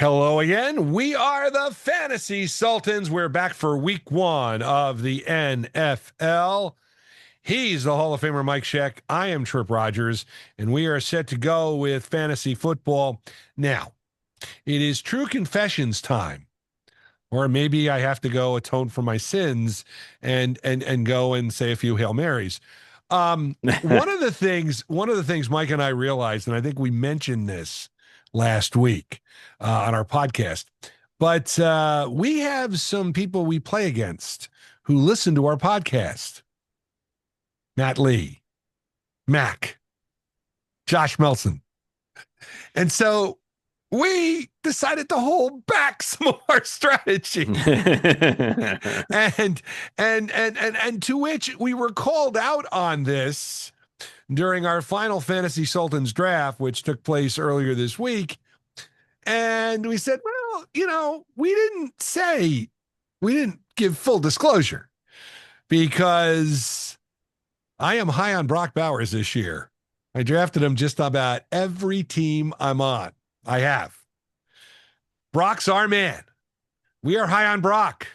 Hello again. We are the Fantasy Sultans. We're back for week one of the NFL. He's the Hall of Famer Mike Sheck. I am Tripp Rogers, and we are set to go with fantasy football. Now, it is true confessions time. Or maybe I have to go atone for my sins and go and say a few Hail Marys. One of the things Mike and I realized, and I think we mentioned this last week on our podcast, but we have some people we play against who listen to our podcast. Matt Lee, Mac, Josh Melson. And so we decided to hold back some of our strategy. and to which we were called out on this during our final Fantasy Sultans draft, which took place earlier this week. And we said, well, we didn't give full disclosure because I am high on Brock Bowers this year. I drafted him just about every team I'm on. I have. Brock's our man. We are high on Brock.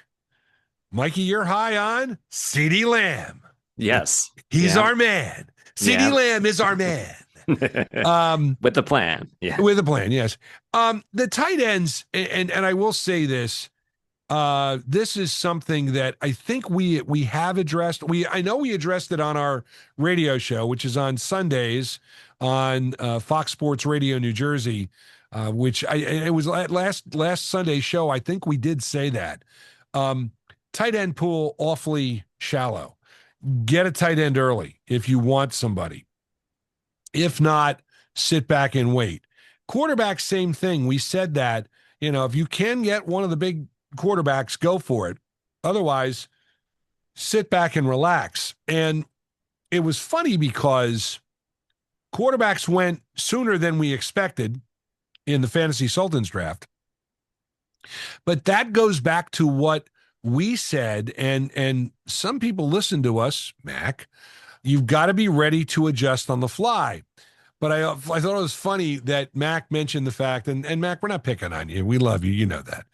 Mikey, you're high on CeeDee Lamb. Yes. He's our man. CeeDee Lamb is our man. With the plan. Yeah. With a plan, yes. The tight ends, and I will say this, this is something that I think we have addressed. I know we addressed it on our radio show, which is on Sundays on Fox Sports Radio New Jersey, which it was last Sunday's show. I think we did say that. Tight end pool awfully shallow. Get a tight end early if you want somebody. If not, sit back and wait. Quarterback, same thing. We said that, if you can get one of the big quarterbacks, go for it. Otherwise, sit back and relax. And it was funny because quarterbacks went sooner than we expected in the Fantasy Sultans draft. But that goes back to what we said, and some people listen to us, Mac. You've got to be ready to adjust on the fly. But I thought it was funny that Mac mentioned the fact, and Mac, we're not picking on you. We love you. You know that.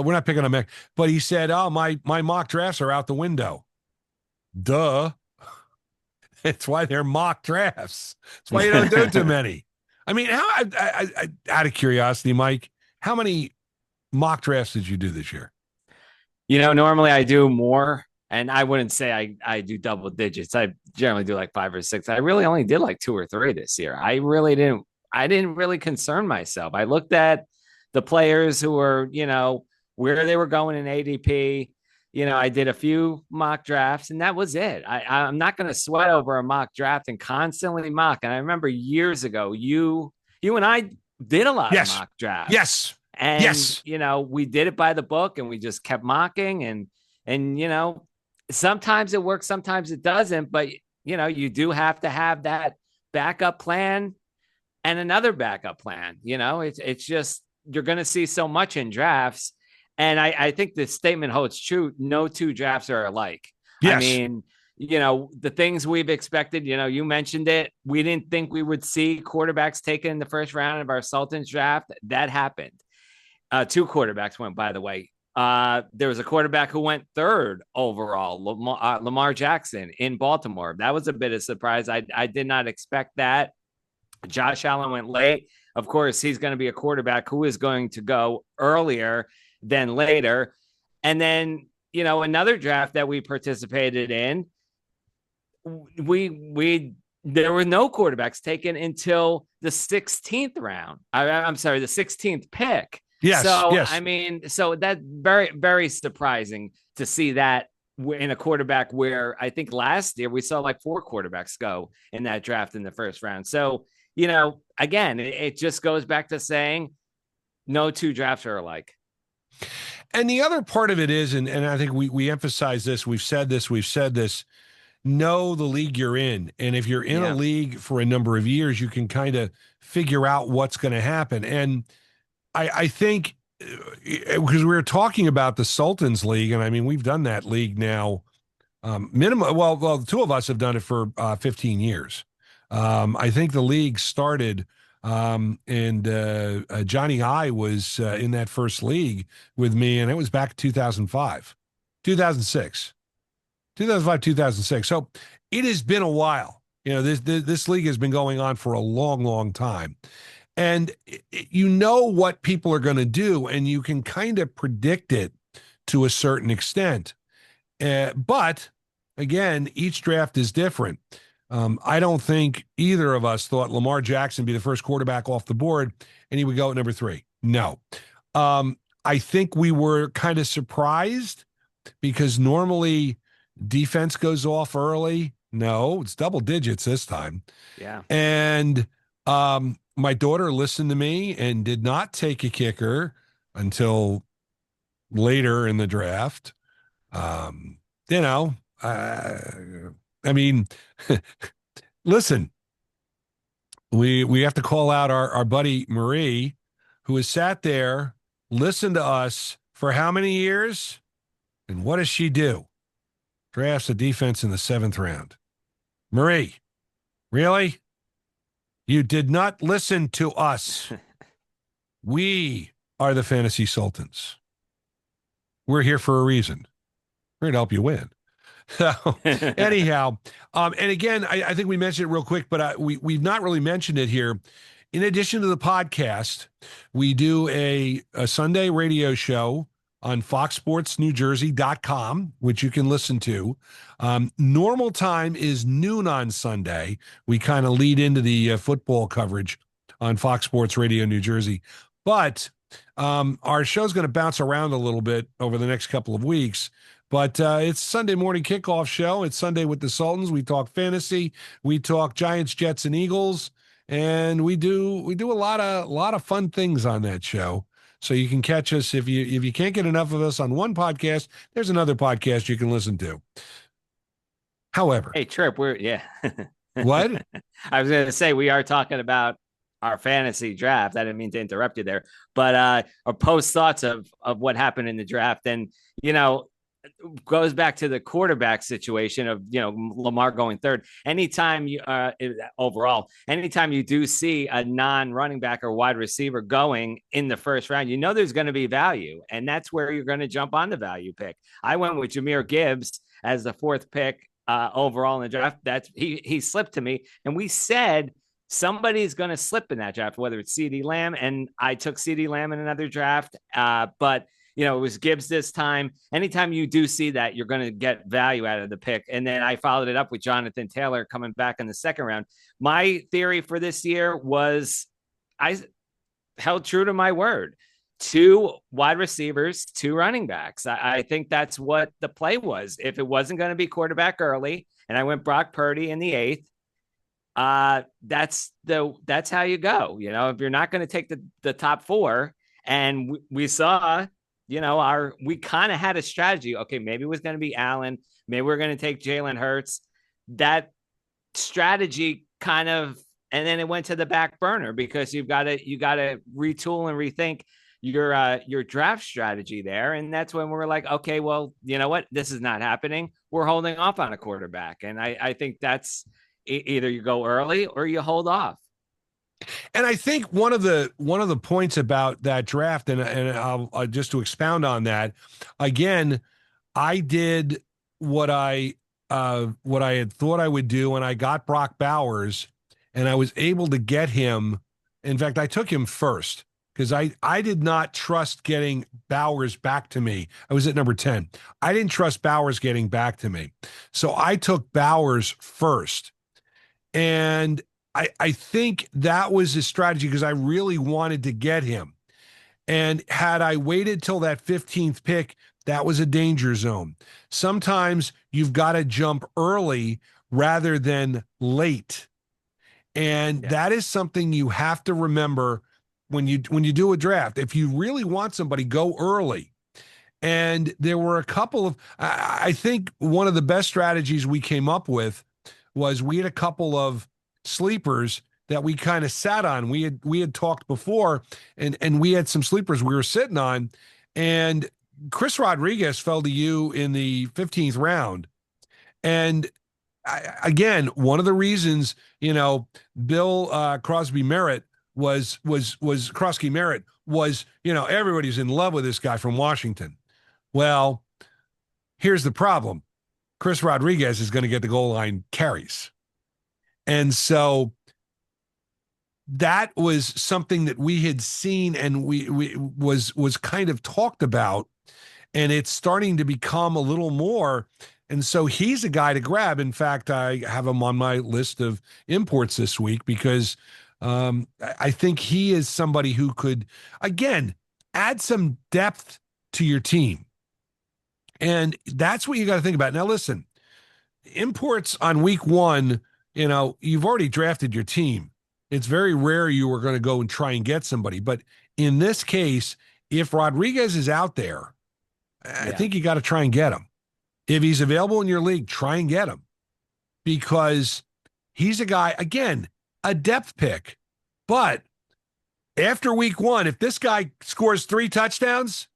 We're not picking on Mac. But he said, oh, my mock drafts are out the window. Duh. It's why they're mock drafts. That's why you don't do too many. I mean, out of curiosity, Mike, how many mock drafts did you do this year? Normally I do more, and I wouldn't say I do double digits. I generally do like 5 or 6. I really only did like 2 or 3 this year. I didn't really concern myself. I looked at the players who were, where they were going in ADP. I did a few mock drafts, and that was it. I'm not going to sweat over a mock draft and constantly mock. And I remember years ago, you and I did a lot of mock drafts. Yes. And, we did it by the book, and we just kept mocking and sometimes it works, sometimes it doesn't, but you do have to have that backup plan and another backup plan. It's just, you're going to see so much in drafts. And I think the statement holds true. No 2 drafts are alike. Yes. I mean, the things we've expected, you mentioned it. We didn't think we would see quarterbacks taken in the first round of our Sultans draft. That happened. 2 quarterbacks went, by the way. There was a quarterback who went 3rd overall, Lamar Jackson in Baltimore. That was a bit of a surprise. I did not expect that. Josh Allen went late. Of course, he's going to be a quarterback who is going to go earlier than later. And then, another draft that we participated in, there were no quarterbacks taken until the 16th round. I'm sorry, the 16th pick. Yes. So, I mean, so that's very, very surprising to see that in a quarterback where I think last year we saw like 4 quarterbacks go in that draft in the first round. So, again, it just goes back to saying no 2 drafts are alike. And the other part of it is, and I think we emphasize this, we've said this, know the league you're in. And if you're in a league for a number of years, you can kind of figure out what's going to happen. And I think because we were talking about the Sultans League, and I mean, we've done that league now minimum. Well, the 2 of us have done it for 15 years. I think the league started And Johnny I was in that first league with me, and it was back in 2005, 2006, 2005, 2006. So it has been a while. This league has been going on for a long, long time. And you know what people are going to do, and you can kind of predict it to a certain extent. But again, each draft is different. I don't think either of us thought Lamar Jackson would be the first quarterback off the board and he would go at number 3. No. I think we were kind of surprised because normally defense goes off early. No, it's double digits this time. Yeah. And my daughter listened to me and did not take a kicker until later in the draft. Um, you know, I mean, listen, we have to call out our buddy Marie, who has sat there, listened to us for how many years? And what does she do? Drafts a defense in the 7th round. Marie, really? You did not listen to us. We are the Fantasy Sultans. We're here for a reason. We're here to help you win. So anyhow, and again, I think we mentioned it real quick, but we've not really mentioned it here. In addition to the podcast, we do a Sunday radio show on foxsportsnewjersey.com, which you can listen to. Normal time is noon on Sunday. We kind of lead into the football coverage on Fox Sports Radio New Jersey. But our show's going to bounce around a little bit over the next couple of weeks. But it's Sunday morning kickoff show. It's Sunday with the Sultans. We talk fantasy. We talk Giants, Jets, and Eagles, and we do a lot of fun things on that show. So you can catch us if you can't get enough of us on one podcast. There's another podcast you can listen to. However, hey Tripp, we're what? I was going to say we are talking about our fantasy draft. I didn't mean to interrupt you there, but our post thoughts of what happened in the draft, and goes back to the quarterback situation of Lamar going third. Anytime you overall, anytime you do see a non-running back or wide receiver going in the first round, there's going to be value, and that's where you're going to jump on the value pick. I went with Jahmyr Gibbs as the 4th pick overall in the draft. That's he slipped to me, and we said somebody's going to slip in that draft, whether it's CeeDee Lamb, and I took CeeDee Lamb in another draft, but it was Gibbs this time. Anytime you do see that, you're going to get value out of the pick. And then I followed it up with Jonathan Taylor coming back in the 2nd round. My theory for this year was I held true to my word. 2 wide receivers, 2 running backs. I think that's what the play was. If it wasn't going to be quarterback early, and I went Brock Purdy in the 8th, that's how you go. If you're not going to take the top 4, and we saw – we kind of had a strategy. Okay, maybe it was going to be Allen. Maybe we're going to take Jalen Hurts. That strategy kind of, and then it went to the back burner because you got to retool and rethink your draft strategy there. And that's when we're like, okay, well, you know what? This is not happening. We're holding off on a quarterback. And I think that's either you go early or you hold off. And I think one of the points about that draft, and I'll just to expound on that, again, I did what I had thought I would do, and I got Brock Bowers, and I was able to get him. In fact, I took him first because I did not trust getting Bowers back to me. I was at number 10. I didn't trust Bowers getting back to me, so I took Bowers first, and I think that was a strategy because I really wanted to get him. And had I waited till that 15th pick, that was a danger zone. Sometimes you've got to jump early rather than late. And that is something you have to remember when you do a draft. If you really want somebody, go early. And there were a couple of, I think one of the best strategies we came up with was we had a couple of sleepers that we kind of sat on. We had talked before, and we had some sleepers we were sitting on, and Chris Rodriguez fell to you in the 15th round. And again, one of the reasons, Bill Crosby Merritt was Krusky Merritt was, everybody's in love with this guy from Washington. Well, here's the problem. Chris Rodriguez is going to get the goal line carries. And so that was something that we had seen and we was kind of talked about, and it's starting to become a little more. And so he's a guy to grab. In fact, I have him on my list of imports this week because I think he is somebody who could, again, add some depth to your team. And that's what you got to think about. Now, listen, imports on week one, you've already drafted your team. It's very rare you are going to go and try and get somebody. But in this case, if Rodriguez is out there, I think you got to try and get him. If he's available in your league, try and get him because he's a guy, again, a depth pick. But after week one, if this guy scores 3 touchdowns,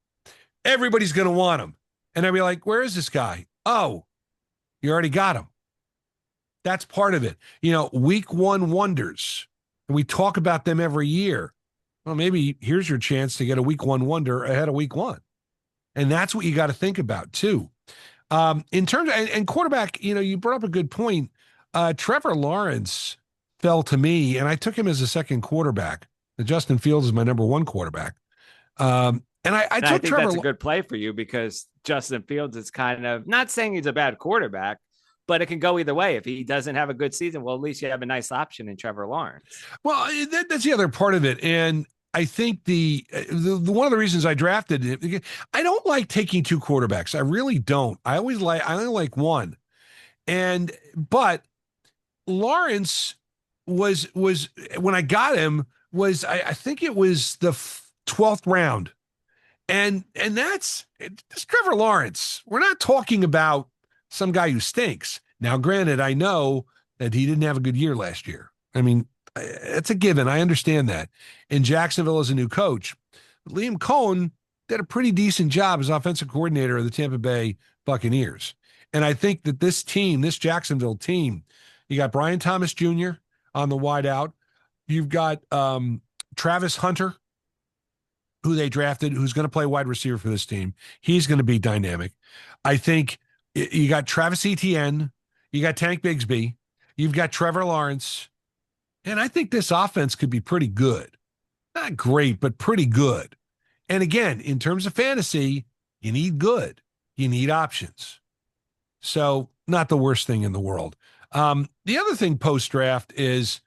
everybody's going to want him. And I'd be like, where is this guy? Oh, you already got him. That's part of it. Week one wonders. And we talk about them every year. Well, maybe here's your chance to get a week one wonder ahead of week one. And that's what you got to think about, too. In terms of, and quarterback, you brought up a good point. Trevor Lawrence fell to me, and I took him as a second quarterback. Justin Fields is my number 1 quarterback. And I think Trevor. That's a good play for you because Justin Fields is kind of not saying he's a bad quarterback, but it can go either way. If he doesn't have a good season, well, at least you have a nice option in Trevor Lawrence. Well, that's the other part of it. And I think the one of the reasons I drafted it, I don't like taking 2 quarterbacks. I really don't. I only like one. But Lawrence was when I got him was I think it was the 12th round. And it's Trevor Lawrence. We're not talking about some guy who stinks. Now, granted, I know that he didn't have a good year last year. I mean, it's a given. I understand that. In Jacksonville as a new coach, Liam Cohen did a pretty decent job as offensive coordinator of the Tampa Bay Buccaneers. And I think that this team, this Jacksonville team, you got Brian Thomas Jr. on the wideout. You've got Travis Hunter, who they drafted, who's going to play wide receiver for this team. He's going to be dynamic. I think you got Travis Etienne, you got Tank Bigsby, you've got Trevor Lawrence, and I think this offense could be pretty good. Not great, but pretty good. And again, in terms of fantasy, you need good. You need options. So not the worst thing in the world. The other thing post-draft is,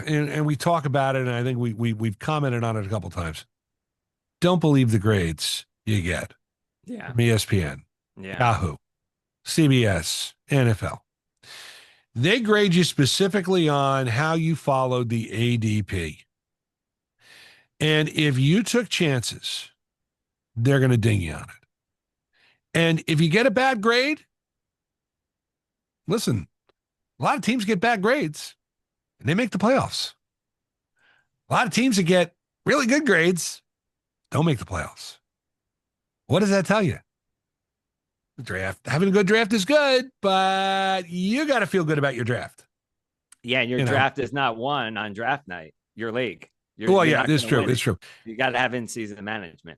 and we talk about it, and I think we've commented on it a couple times. Don't believe the grades you get. Yeah. From ESPN, Yahoo, CBS, NFL. They grade you specifically on how you followed the ADP. And if you took chances, they're going to ding you on it. And if you get a bad grade, listen, a lot of teams get bad grades and they make the playoffs. A lot of teams that get really good grades don't make the playoffs. What does that tell you? The draft, having a good draft is good, but you got to feel good about your draft. Yeah, and your draft is not won on draft night. Your league. It's true. It's true. You got to have in-season management.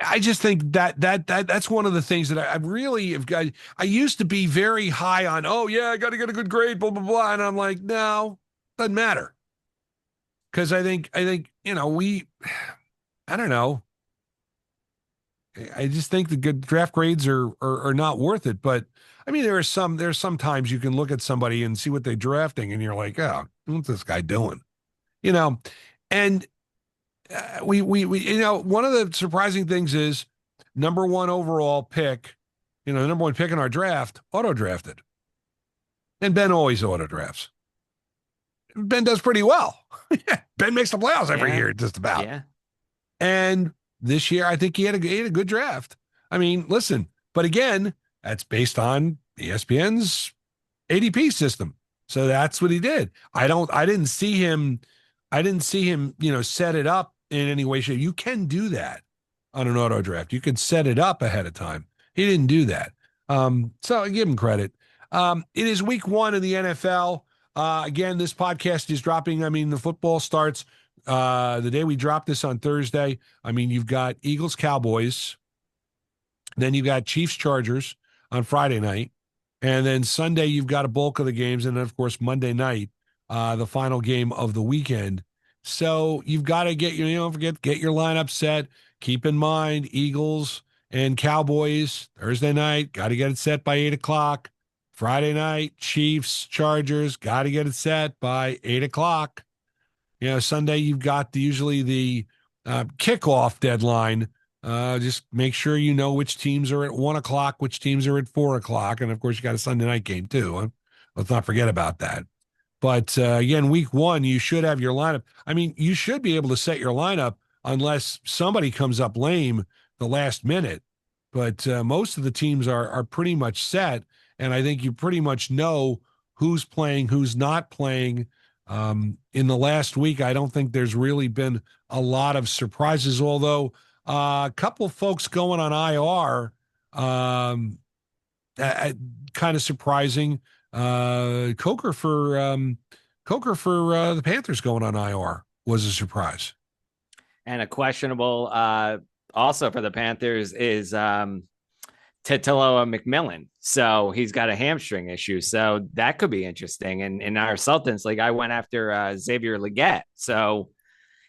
I just think that's one of the things that I really have got. I used to be very high on, I got to get a good grade, blah, blah, blah. And I'm like, no, doesn't matter. Because I think, I don't know. I just think the good draft grades are not worth it. But I mean, there's sometimes you can look at somebody and see what they're drafting and you're like, oh, what's this guy doing? And we one of the surprising things is number 1 overall pick, the number 1 pick in our draft, auto drafted. And Ben always auto drafts. Ben does pretty well. Ben makes the playoffs every year, just about. Yeah. And this year, I think he had a good draft. I mean, listen, but again, that's based on ESPN's ADP system. So that's what he did. I didn't see him, set it up in any way, shape. You can do that on an auto draft. You can set it up ahead of time. He didn't do that. So I give him credit. It is week 1 in the NFL. Again, this podcast is dropping. I mean, the football starts the day we drop this on Thursday. I mean, you've got Eagles, Cowboys. Then you've got Chiefs, Chargers on Friday night. And then Sunday, you've got a bulk of the games. And then, of course, Monday night, the final game of the weekend. So you've got to get get your lineup set. Keep in mind, Eagles and Cowboys Thursday night, got to get it set by 8 o'clock. Friday night, Chiefs, Chargers, got to get it set by 8 o'clock. Sunday you've got usually the kickoff deadline. Just make sure you know which teams are at 1 o'clock, which teams are at 4 o'clock, and of course you got a Sunday night game too. Let's not forget about that. But again, week one, you should have your lineup. I mean, you should be able to set your lineup unless somebody comes up lame the last minute. But most of the teams are pretty much set, and I think you pretty much know who's playing, who's not playing. In the last week, I don't think there's really been a lot of surprises, although a couple folks going on IR, kind of surprising. Coker for the Panthers going on IR was a surprise. And a questionable also for the Panthers is Titaloa McMillan. So he's got a hamstring issue. So that could be interesting. And in our Sultans league, I went after Xavier Leggett. So,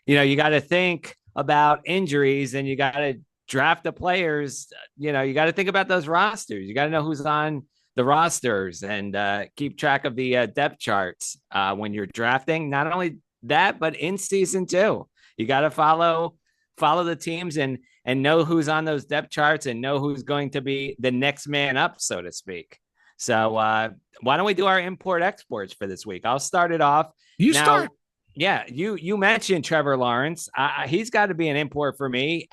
you got to think about injuries and you got to draft the players. You got to think about those rosters. You got to know who's on the rosters and keep track of the depth charts when you're drafting. Not only that, but in season too. You got to follow the teams and know who's on those depth charts and know who's going to be the next man up, so to speak. So why don't we do our import exports for this week? I'll start it off. Start. Yeah, you mentioned Trevor Lawrence. He's got to be an import for me.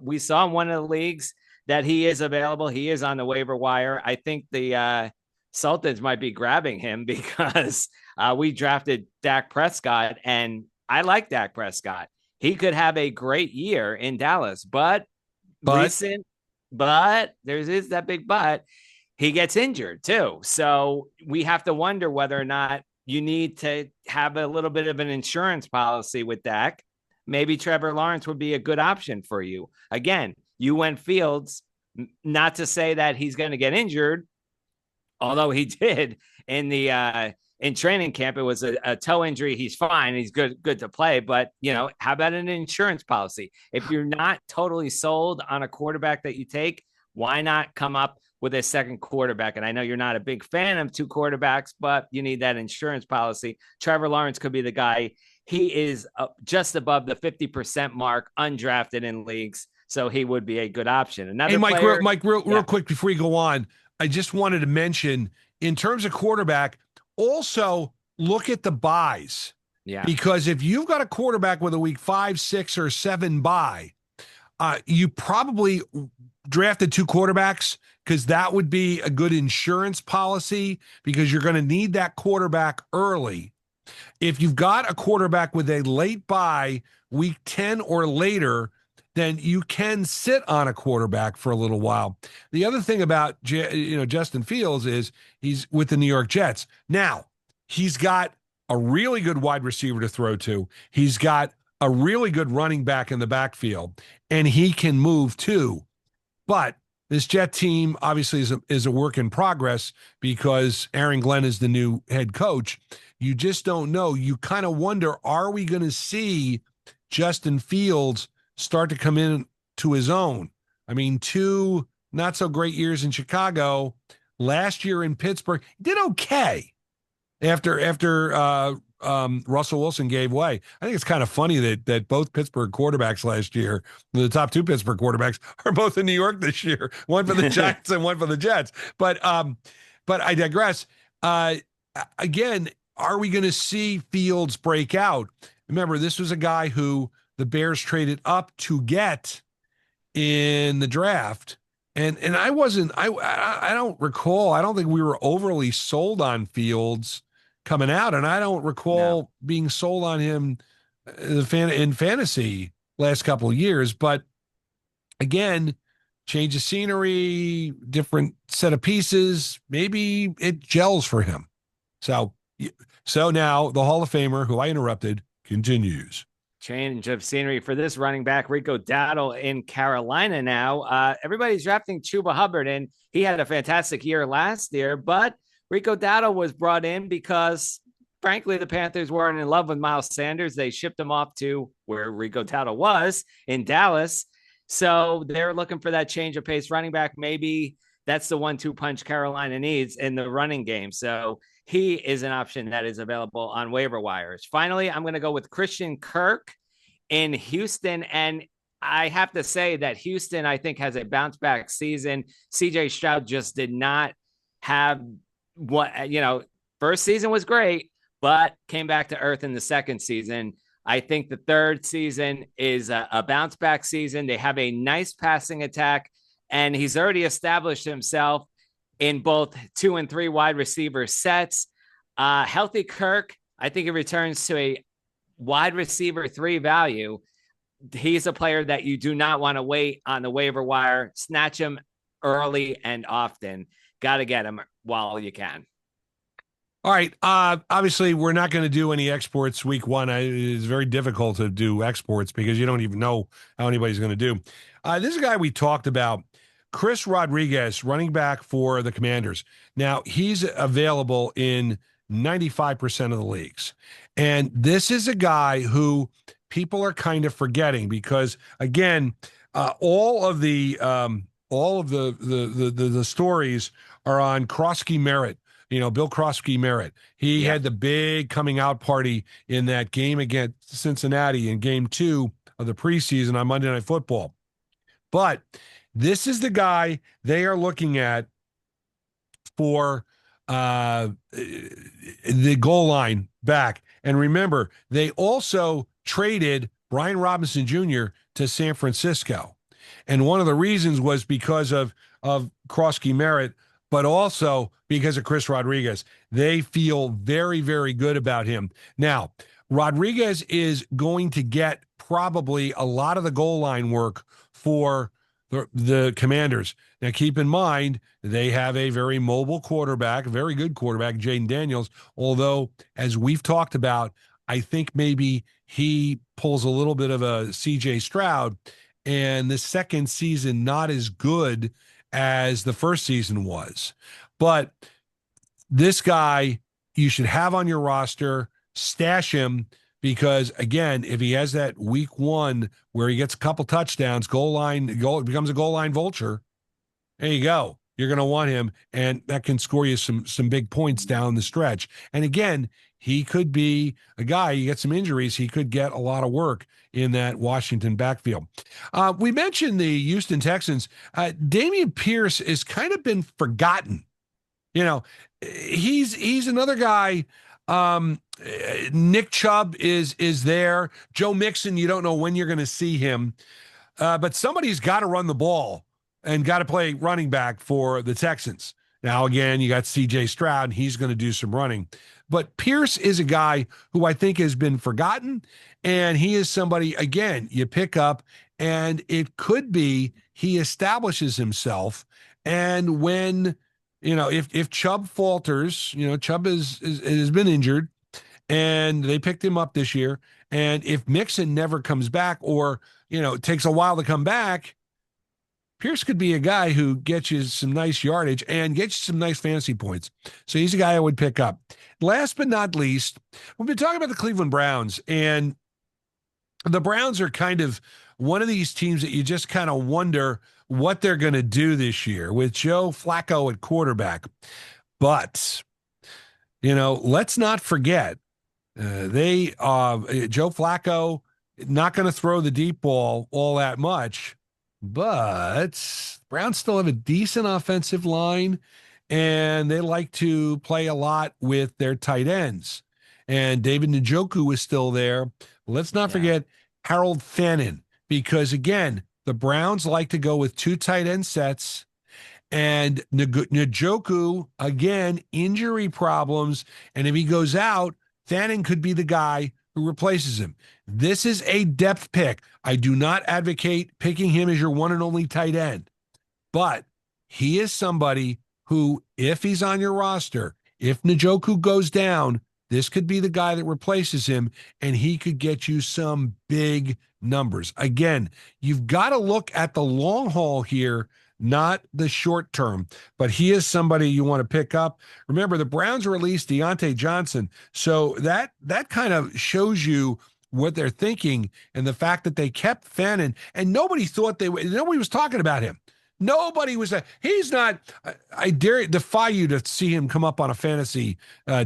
We saw in one of the leagues that he is available. He is on the waiver wire. I think the Sultans might be grabbing him because we drafted Dak Prescott, and I like Dak Prescott. He could have a great year in Dallas, but there's that big but. He gets injured too. So we have to wonder whether or not you need to have a little bit of an insurance policy with Dak. Maybe Trevor Lawrence would be a good option for you. Again, you went Fields, not to say that he's going to get injured, although he did in training camp. It was a toe injury. He's fine. He's good to play. But, how about an insurance policy? If you're not totally sold on a quarterback that you take, why not come up with a second quarterback? And I know you're not a big fan of two quarterbacks, but you need that insurance policy. Trevor Lawrence could be the guy. He is just above the 50% mark, undrafted in leagues. So he would be a good option. Another Mike, player, real quick before you go on, I just wanted to mention in terms of quarterback, also look at the buys. Yeah. Because if you've got a quarterback with a week 5, 6, or 7 bye, you probably drafted two quarterbacks because that would be a good insurance policy because you're going to need that quarterback early. If you've got a quarterback with a late bye, week 10 or later, then you can sit on a quarterback for a little while. The other thing about Justin Fields is he's with the New York Jets. Now, he's got a really good wide receiver to throw to. He's got a really good running back in the backfield, and he can move too. But this Jet team obviously is a work in progress because Aaron Glenn is the new head coach. You just don't know. You kind of wonder, are we going to see Justin Fields start to come in to his own? I mean, 2 not so great years in Chicago. Last year in Pittsburgh, did okay after Russell Wilson gave way. I think it's kind of funny that both Pittsburgh quarterbacks last year, the top 2 Pittsburgh quarterbacks, are both in New York this year. One for the Giants and one for the Jets. But I digress. Again, are we going to see Fields break out? Remember, this was a guy who the Bears traded up to get in the draft. And I don't recall. I don't think we were overly sold on Fields coming out. And I don't recall being sold on him in fantasy last couple of years. But again, change of scenery, different set of pieces. Maybe it gels for him. So So now the Hall of Famer, who I interrupted, continues. Change of scenery for this running back, Rico Dowdle in Carolina now. Everybody's drafting Chuba Hubbard, and he had a fantastic year last year, but Rico Dowdle was brought in because, frankly, the Panthers weren't in love with Miles Sanders. They shipped him off to where Rico Dowdle was in Dallas. So they're looking for that change of pace running back. Maybe that's the 1-2 punch Carolina needs in the running game. So he is an option that is available on waiver wires. Finally, I'm going to go with Christian Kirk in Houston. And I have to say that Houston, I think, has a bounce back season. CJ Stroud just did not have first season was great, but came back to earth in the second season. I think the third season is a bounce back season. They have a nice passing attack, and he's already established himself in both 2 and 3 wide receiver sets. Healthy Kirk, I think he returns to a wide receiver 3 value. He's a player that you do not want to wait on the waiver wire. Snatch him early and often. Got to get him while you can. All right. Obviously, we're not going to do any exports week one. It's very difficult to do exports because you don't even know how anybody's going to do. This is a guy we talked about, Chris Rodriguez, running back for the Commanders. Now, he's available in 95% of the leagues. And this is a guy who people are kind of forgetting because, again, all of the stories are on Krosky Merritt. Bill Krosky Merritt. He had the big coming out party in that game against Cincinnati in game 2 of the preseason on Monday Night Football. But this is the guy they are looking at for the goal line back. And remember, they also traded Brian Robinson Jr. to San Francisco. And one of the reasons was because of Krosky Merritt, but also because of Chris Rodriguez. They feel very, very good about him. Now, Rodriguez is going to get probably a lot of the goal line work for the Commanders. Now, keep in mind, they have a very mobile quarterback, a very good quarterback, Jaden Daniels, although, as we've talked about, I think maybe he pulls a little bit of a C.J. Stroud, and the second season not as good as the first season was. But this guy you should have on your roster, stash him, because again, if he has that week 1 where he gets a couple touchdowns, becomes a goal line vulture, there you go. You're going to want him, and that can score you some big points down the stretch. And again, he could be a guy, you get some injuries, he could get a lot of work in that Washington backfield. We mentioned the Houston Texans. Dameon Pierce has kind of been forgotten. He's another guy. Nick Chubb is there. Joe Mixon, you don't know when you're going to see him. But somebody's got to run the ball and got to play running back for the Texans. Now, again, you got C.J. Stroud, and he's going to do some running. But Pierce is a guy who I think has been forgotten, and he is somebody, again, you pick up, and it could be he establishes himself. And when, if Chubb falters, Chubb has been injured, and they picked him up this year, and if Mixon never comes back or, it takes a while to come back, Pierce could be a guy who gets you some nice yardage and gets you some nice fantasy points. So he's a guy I would pick up. Last but not least, we've been talking about the Cleveland Browns, and the Browns are kind of one of these teams that you just kind of wonder what they're going to do this year with Joe Flacco at quarterback. But, let's not forget, Joe Flacco not going to throw the deep ball all that much. But Browns still have a decent offensive line, and they like to play a lot with their tight ends. And David Njoku is still there. Let's not forget Harold Fannin, because, again, the Browns like to go with 2 tight end sets. And Njoku, again, injury problems. And if he goes out, Fannin could be the guy who replaces him. This is a depth pick. I do not advocate picking him as your one and only tight end, but he is somebody who, if he's on your roster, if Njoku goes down, This could be the guy that replaces him, and he could get you some big numbers. Again, you've got to look at the long haul here, not the short term, but he is somebody you want to pick up. Remember, the Browns released Deontay Johnson, so that kind of shows you what they're thinking, and the fact that they kept Fannin, and nobody was talking about him. Nobody was. He's not. I defy you to see him come up on a fantasy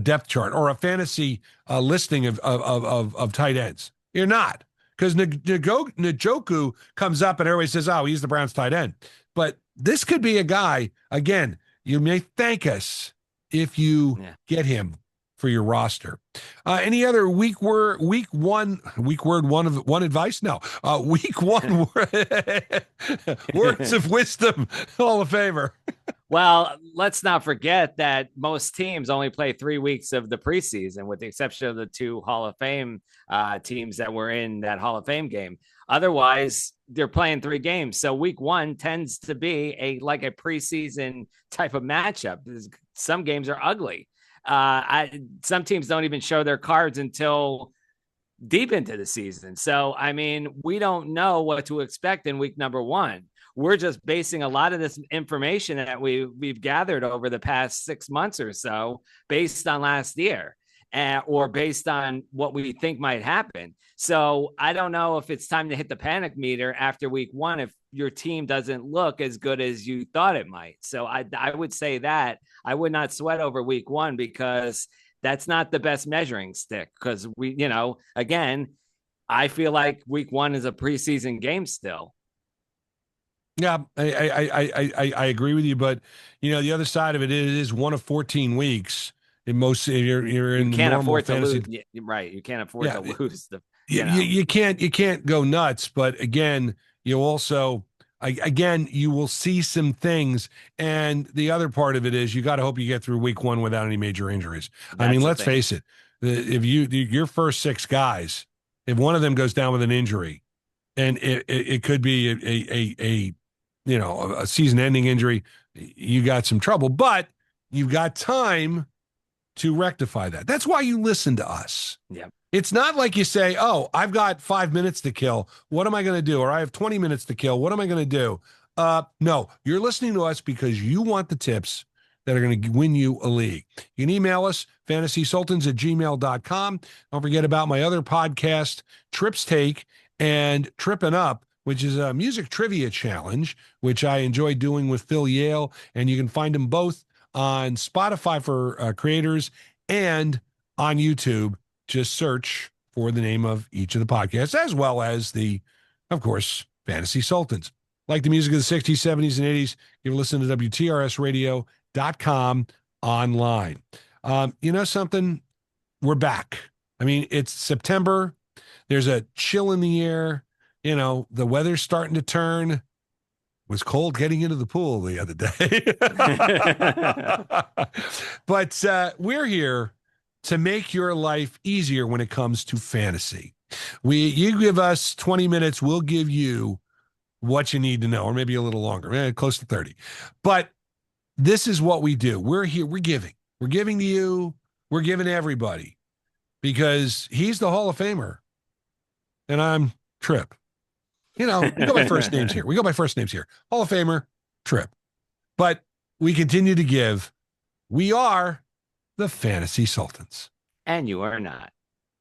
depth chart or a fantasy listing of tight ends. You're not, because Njoku comes up and everybody says, "Oh, he's the Browns tight end." But this could be a guy. Again, you may thank us if you get him for your roster. Any other week one advice? No. Week one words of wisdom, Hall of Famer. Well, let's not forget that most teams only play 3 weeks of the preseason, with the exception of the 2 Hall of Fame teams that were in that Hall of Fame game. Otherwise, they're playing 3 games. So week 1 tends to be a preseason type of matchup. Some games are ugly. Some teams don't even show their cards until deep into the season. So, I mean, we don't know what to expect in week number 1. We're just basing a lot of this information that we've gathered over the past 6 months or so based on last year, or based on what we think might happen. So I don't know if it's time to hit the panic meter after week 1 if your team doesn't look as good as you thought it might. So I would say that I would not sweat over week 1, because that's not the best measuring stick. Because again, I feel like week 1 is a preseason game still. Yeah, I agree with you, but the other side of it is 1 of 14 weeks. In most, you're in can't normal afford fantasy. to lose. Right, you can't afford to lose. You can't go nuts, but again, you also you will see some things, and the other part of it is you got to hope you get through week 1 without any major injuries. I mean, let's face it, if your first 6 guys, if one of them goes down with an injury, and it could be a season-ending injury, you got some trouble, but you've got time to rectify that. That's why you listen to us. Yeah. It's not like you say, "Oh, I've got 5 minutes to kill. What am I going to do?" Or "I have 20 minutes to kill. What am I going to do?" No, you're listening to us because you want the tips that are going to win you a league. You can email us, fantasysultans@gmail.com. Don't forget about my other podcast, Tripp's Take and Trippin' Up, which is a music trivia challenge, which I enjoy doing with Phil Yale. And you can find them both on Spotify for creators and on YouTube. Just search for the name of each of the podcasts, as well as of course, Fantasy Sultans. Like the music of the 60s, 70s, and 80s, you can listen to WTRSradio.com online. You know something? We're back. I mean, it's September. There's a chill in the air. The weather's starting to turn. It was cold getting into the pool the other day. But we're here to make your life easier when it comes to fantasy. You give us 20 minutes, we'll give you what you need to know, or maybe a little longer, close to 30. But this is what we do. We're here. We're giving. We're giving to you. We're giving to everybody, because he's the Hall of Famer and I'm Tripp. We go by first names here. Hall of Famer, Tripp. But we continue to give. We are the Fantasy Sultans. And you are not.